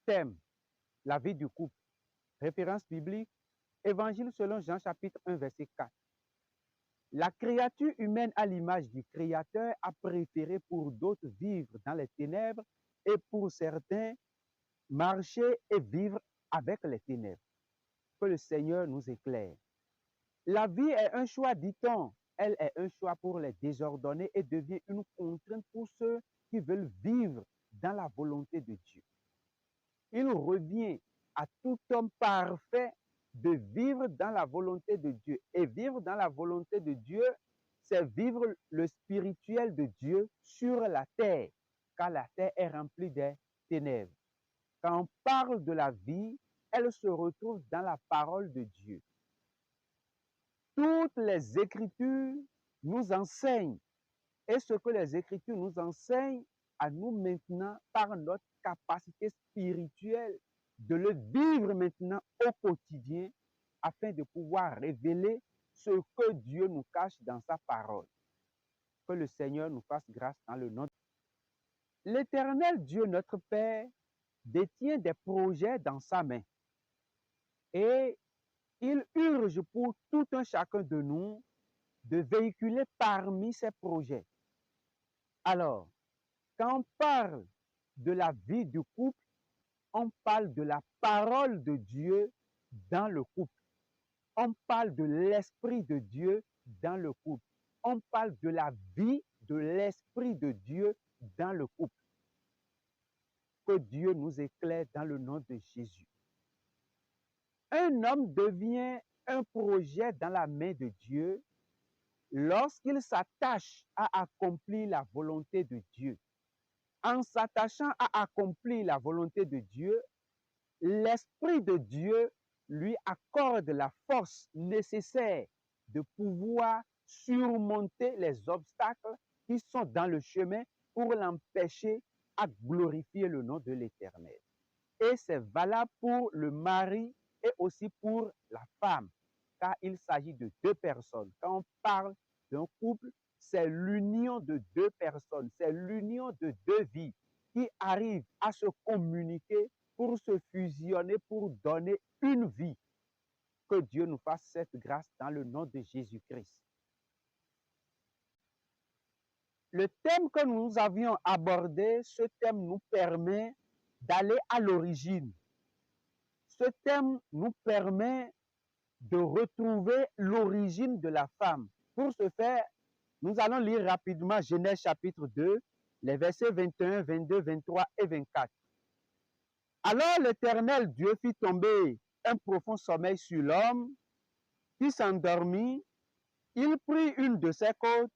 thème, la vie du couple. Référence biblique, Évangile selon Jean chapitre 1 verset 4. La créature humaine à l'image du Créateur a préféré pour d'autres vivre dans les ténèbres et pour certains marcher et vivre avec les ténèbres. Que le Seigneur nous éclaire. La vie est un choix, dit-on. Elle est un choix pour les désordonnés et devient une contrainte pour ceux qui veulent vivre dans la volonté de Dieu. Il revient à tout homme parfait de vivre dans la volonté de Dieu. Et vivre dans la volonté de Dieu, c'est vivre le spirituel de Dieu sur la terre, car la terre est remplie des ténèbres. Quand on parle de la vie, elle se retrouve dans la parole de Dieu. Toutes les Écritures nous enseignent, et ce que les Écritures nous enseignent à nous maintenant par notre capacité spirituelle de le vivre maintenant au quotidien afin de pouvoir révéler ce que Dieu nous cache dans sa parole. Que le Seigneur nous fasse grâce dans le nom de Dieu. L'Éternel Dieu, notre Père, détient des projets dans sa main et il urge pour tout un chacun de nous de véhiculer parmi ces projets. Alors, quand on parle de la vie du couple, on parle de la parole de Dieu dans le couple. On parle de l'Esprit de Dieu dans le couple. On parle de la vie de l'Esprit de Dieu dans le couple. Que Dieu nous éclaire dans le nom de Jésus. Un homme devient un projet dans la main de Dieu lorsqu'il s'attache à accomplir la volonté de Dieu. En s'attachant à accomplir la volonté de Dieu, l'Esprit de Dieu lui accorde la force nécessaire de pouvoir surmonter les obstacles qui sont dans le chemin pour l'empêcher à glorifier le nom de l'Éternel. Et c'est valable pour le mari et aussi pour la femme, car il s'agit de deux personnes. Quand on parle d'un couple, c'est l'union de deux personnes, c'est l'union de deux vies qui arrivent à se communiquer pour se fusionner, pour donner une vie. Que Dieu nous fasse cette grâce dans le nom de Jésus-Christ. Le thème que nous avions abordé, ce thème nous permet d'aller à l'origine. Ce thème nous permet de retrouver l'origine de la femme. Pour ce faire, nous allons lire rapidement Genèse chapitre 2, les versets 21, 22, 23 et 24. Alors l'Éternel Dieu fit tomber un profond sommeil sur l'homme qui s'endormit. Il prit une de ses côtes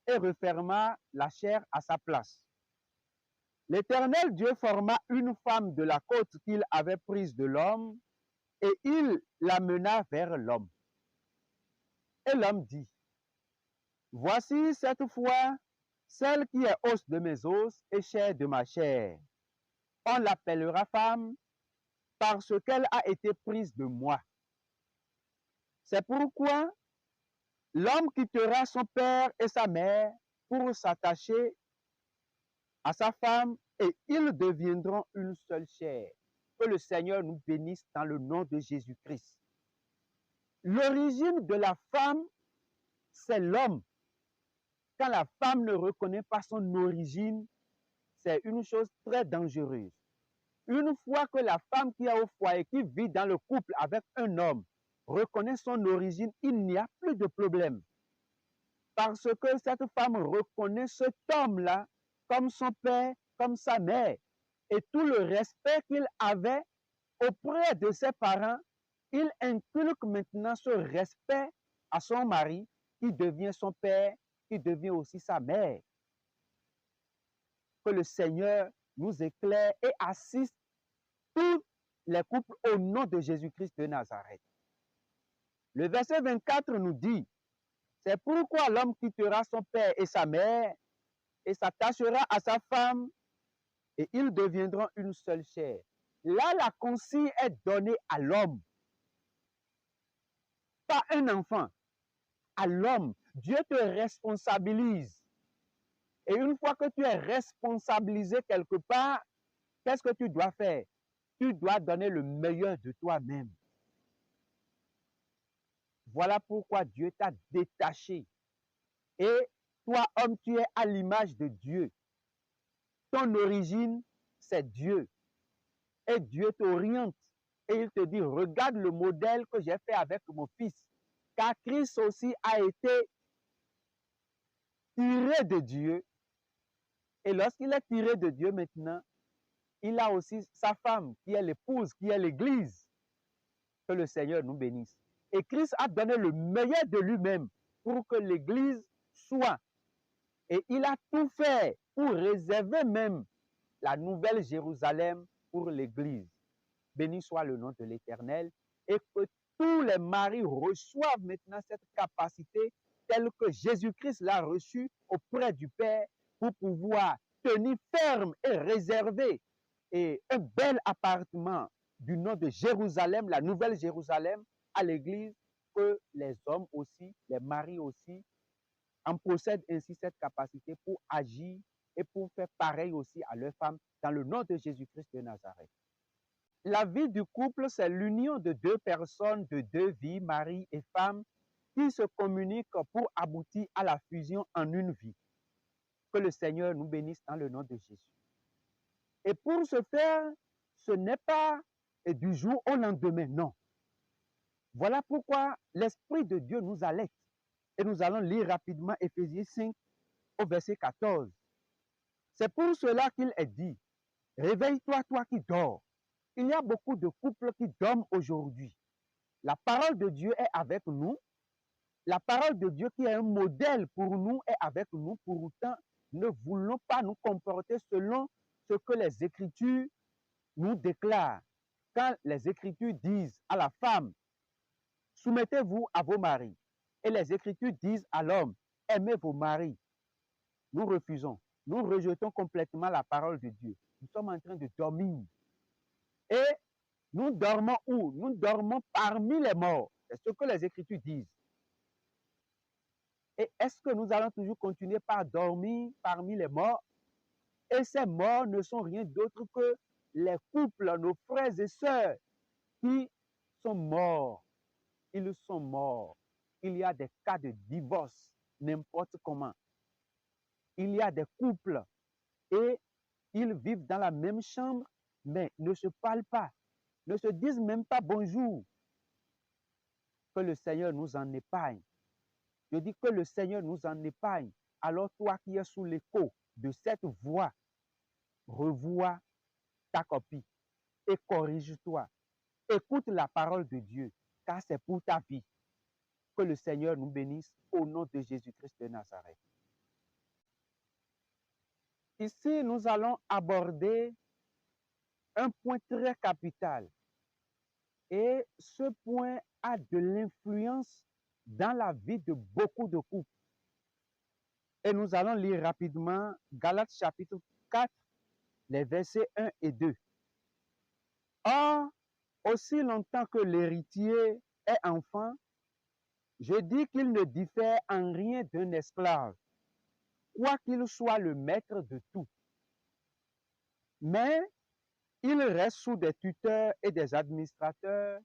et referma la chair à sa place. L'Éternel Dieu forma une femme de la côte qu'il avait prise de l'homme et il l'amena vers l'homme. Et l'homme dit, voici cette fois celle qui est os de mes os et chair de ma chair. On l'appellera femme parce qu'elle a été prise de moi. C'est pourquoi l'homme quittera son père et sa mère pour s'attacher à sa femme et ils deviendront une seule chair. Que le Seigneur nous bénisse dans le nom de Jésus-Christ. L'origine de la femme, c'est l'homme. Quand la femme ne reconnaît pas son origine, c'est une chose très dangereuse. Une fois que la femme qui est au foyer, qui vit dans le couple avec un homme, reconnaît son origine, il n'y a plus de problème. Parce que cette femme reconnaît cet homme-là comme son père, comme sa mère. Et tout le respect qu'il avait auprès de ses parents, il inculque maintenant ce respect à son mari, qui devient son père, qui devient aussi sa mère. Que le Seigneur nous éclaire et assiste tous les couples au nom de Jésus-Christ de Nazareth. Le verset 24 nous dit, c'est pourquoi l'homme quittera son père et sa mère et s'attachera à sa femme et ils deviendront une seule chair. Là, la consigne est donnée à l'homme, pas un enfant, à l'homme. Dieu te responsabilise. Et une fois que tu es responsabilisé quelque part, qu'est-ce que tu dois faire? tu dois donner le meilleur de toi-même. Voilà pourquoi Dieu t'a détaché. Et toi, homme, tu es à l'image de Dieu. Ton origine, c'est Dieu. Et Dieu t'oriente. Et il te dit, regarde le modèle que j'ai fait avec mon fils. Car Christ aussi a été tiré de Dieu. Et lorsqu'il est tiré de Dieu maintenant, il a aussi sa femme, qui est l'épouse, qui est l'Église. Que le Seigneur nous bénisse. Et Christ a donné le meilleur de lui-même pour que l'Église soit. Et il a tout fait pour réserver même la nouvelle Jérusalem pour l'Église. Béni soit le nom de l'Éternel. Et que tous les maris reçoivent maintenant cette capacité telle que Jésus-Christ l'a reçue auprès du Père pour pouvoir tenir ferme et réserver et un bel appartement du nom de Jérusalem, la nouvelle Jérusalem, à l'Église, que les hommes aussi, les maris aussi, en possèdent ainsi cette capacité pour agir et pour faire pareil aussi à leurs femmes dans le nom de Jésus-Christ de Nazareth. La vie du couple, c'est l'union de deux personnes, de deux vies, mari et femme, qui se communiquent pour aboutir à la fusion en une vie. Que le Seigneur nous bénisse dans le nom de Jésus. Et pour ce faire, ce n'est pas du jour au lendemain, non. Voilà pourquoi l'Esprit de Dieu nous alerte. Et nous allons lire rapidement Éphésiens 5 au verset 14. C'est pour cela qu'il est dit, réveille-toi, toi qui dors. Il y a beaucoup de couples qui dorment aujourd'hui. La parole de Dieu est avec nous. La parole de Dieu qui est un modèle pour nous est avec nous. Pour autant, ne voulons pas nous comporter selon ce que les Écritures nous déclarent. Quand les Écritures disent à la femme, soumettez-vous à vos maris. Et les Écritures disent à l'homme, aimez vos maris. Nous refusons. Nous rejetons complètement la parole de Dieu. Nous sommes en train de dormir. Et nous dormons où? Nous dormons parmi les morts. C'est ce que les Écritures disent. Et est-ce que nous allons toujours continuer par dormir parmi les morts? Et ces morts ne sont rien d'autre que les couples, nos frères et sœurs qui sont morts. Ils sont morts. Il y a des cas de divorce, n'importe comment. Il y a des couples et ils vivent dans la même chambre, mais ne se parlent pas, ne se disent même pas bonjour. Que le Seigneur nous en épargne. Je dis que le Seigneur nous en épargne. Alors toi qui es sous l'écho de cette voix, revois ta copie et corrige-toi. Écoute la parole de Dieu, car c'est pour ta vie. Que le Seigneur nous bénisse au nom de Jésus-Christ de Nazareth. Ici, nous allons aborder un point très capital. Et ce point a de l'influence dans la vie de beaucoup de couples. Et nous allons lire rapidement Galates chapitre 4, les versets 1 et 2. Or, aussi longtemps que l'héritier est enfant, je dis qu'il ne diffère en rien d'un esclave, quoiqu'il soit le maître de tout. Mais il reste sous des tuteurs et des administrateurs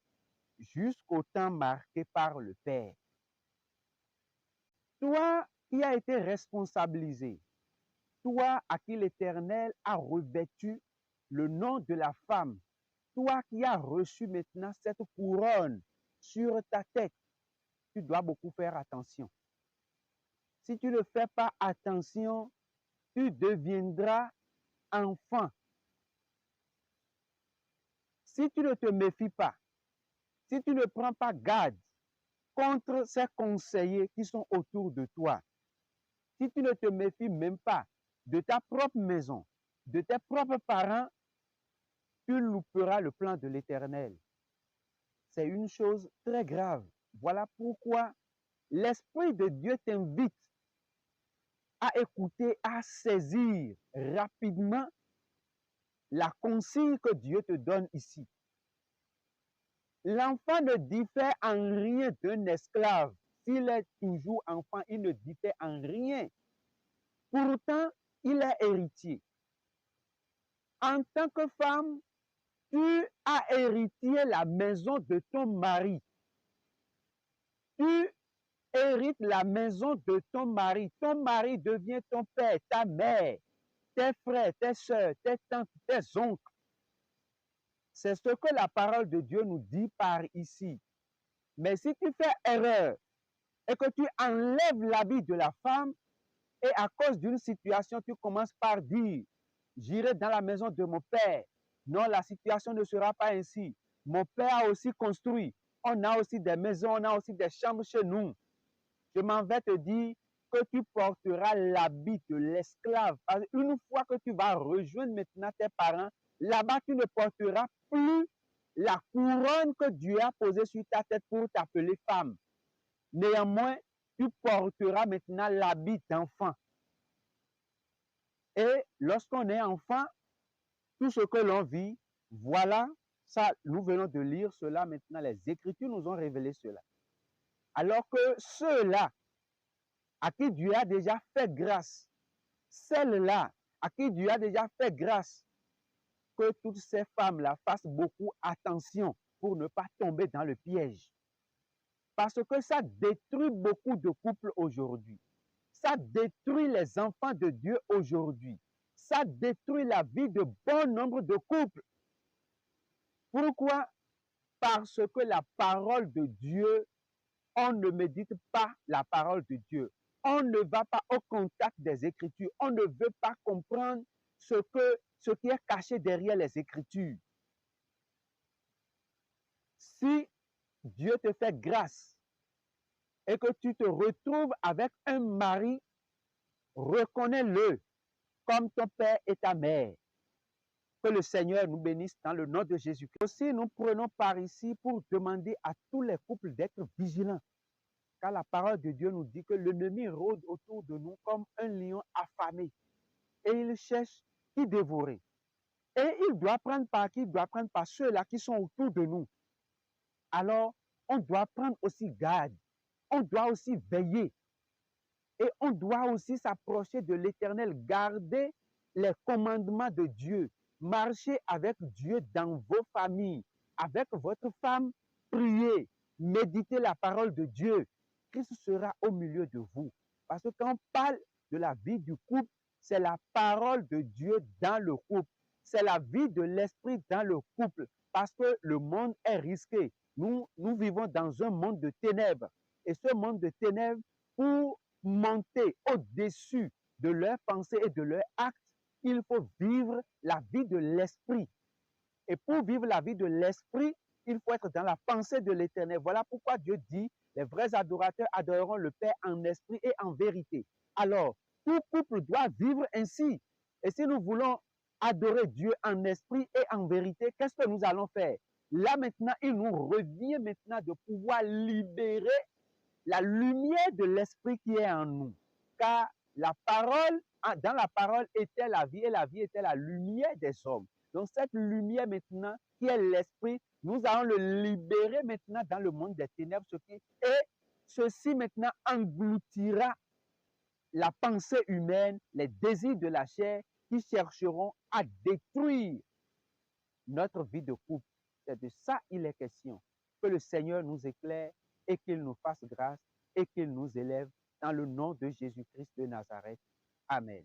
jusqu'au temps marqué par le Père. Toi qui as été responsabilisé, toi à qui l'Éternel a revêtu le nom de la femme, toi qui as reçu maintenant cette couronne sur ta tête, tu dois beaucoup faire attention. Si tu ne fais pas attention, tu deviendras enfant. Si tu ne te méfies pas, si tu ne prends pas garde contre ces conseillers qui sont autour de toi, si tu ne te méfies même pas de ta propre maison, de tes propres parents, tu louperas le plan de l'Éternel. C'est une chose très grave. Voilà pourquoi l'Esprit de Dieu t'invite à écouter, à saisir rapidement la consigne que Dieu te donne ici. L'enfant ne diffère en rien d'un esclave. S'il est toujours enfant, il ne diffère en rien. Pourtant, il est héritier. En tant que femme, tu as hérité la maison de ton mari. Tu hérites la maison de ton mari. Ton mari devient ton père, ta mère, tes frères, tes soeurs, tes tantes, tes oncles. C'est ce que la parole de Dieu nous dit par ici. Mais si tu fais erreur et que tu enlèves l'habit de la femme, et à cause d'une situation, tu commences par dire, j'irai dans la maison de mon père. Non, la situation ne sera pas ainsi. Mon père a aussi construit. On a aussi des maisons, on a aussi des chambres chez nous. Je m'en vais te dire que tu porteras l'habit de l'esclave. Une fois que tu vas rejoindre maintenant tes parents, là-bas, tu ne porteras plus la couronne que Dieu a posée sur ta tête pour t'appeler femme. Néanmoins, tu porteras maintenant l'habit d'enfant. Et lorsqu'on est enfant, tout ce que l'on vit, voilà, ça, nous venons de lire cela maintenant, les Écritures nous ont révélé cela. Alors que ceux-là, à qui Dieu a déjà fait grâce, celles-là, à qui Dieu a déjà fait grâce, que toutes ces femmes-là fassent beaucoup attention pour ne pas tomber dans le piège. Parce que ça détruit beaucoup de couples aujourd'hui. Ça détruit les enfants de Dieu aujourd'hui. Ça détruit la vie de bon nombre de couples. Pourquoi? Parce que la parole de Dieu, on ne médite pas la parole de Dieu. On ne va pas au contact des Écritures. On ne veut pas comprendre ce qui est caché derrière les Écritures. Si Dieu te fait grâce et que tu te retrouves avec un mari, reconnais-le comme ton père et ta mère. Que le Seigneur nous bénisse dans le nom de Jésus-Christ. Aussi, nous prenons par ici pour demander à tous les couples d'être vigilants. Car la parole de Dieu nous dit que l'ennemi rôde autour de nous comme un lion affamé. Et il cherche qui dévorer. Et il doit prendre par qui? Il doit prendre par ceux-là qui sont autour de nous. Alors, on doit prendre aussi garde. On doit aussi veiller. Et on doit aussi s'approcher de l'Éternel, garder les commandements de Dieu, marcher avec Dieu dans vos familles, avec votre femme, priez, méditez la parole de Dieu. Christ sera au milieu de vous. Parce que quand on parle de la vie du couple, c'est la parole de Dieu dans le couple. C'est la vie de l'esprit dans le couple. Parce que le monde est risqué. Nous vivons dans un monde de ténèbres. Et ce monde de ténèbres, pour monter au-dessus de leurs pensées et de leurs actes, il faut vivre la vie de l'esprit. Et pour vivre la vie de l'esprit, il faut être dans la pensée de l'Éternel. Voilà pourquoi Dieu dit, les vrais adorateurs adoreront le Père en esprit et en vérité. Alors, tout couple doit vivre ainsi. Et si nous voulons adorer Dieu en esprit et en vérité, qu'est-ce que nous allons faire? Là maintenant, il nous revient maintenant de pouvoir libérer la lumière de l'esprit qui est en nous. Car la parole, dans la parole était la vie et la vie était la lumière des hommes. Donc cette lumière maintenant, qui est l'esprit, nous allons le libérer maintenant dans le monde des ténèbres. Et ceci maintenant engloutira la pensée humaine, les désirs de la chair qui chercheront à détruire notre vie de couple. C'est de ça il est question. Que le Seigneur nous éclaire et qu'il nous fasse grâce et qu'il nous élève dans le nom de Jésus-Christ de Nazareth. Amen.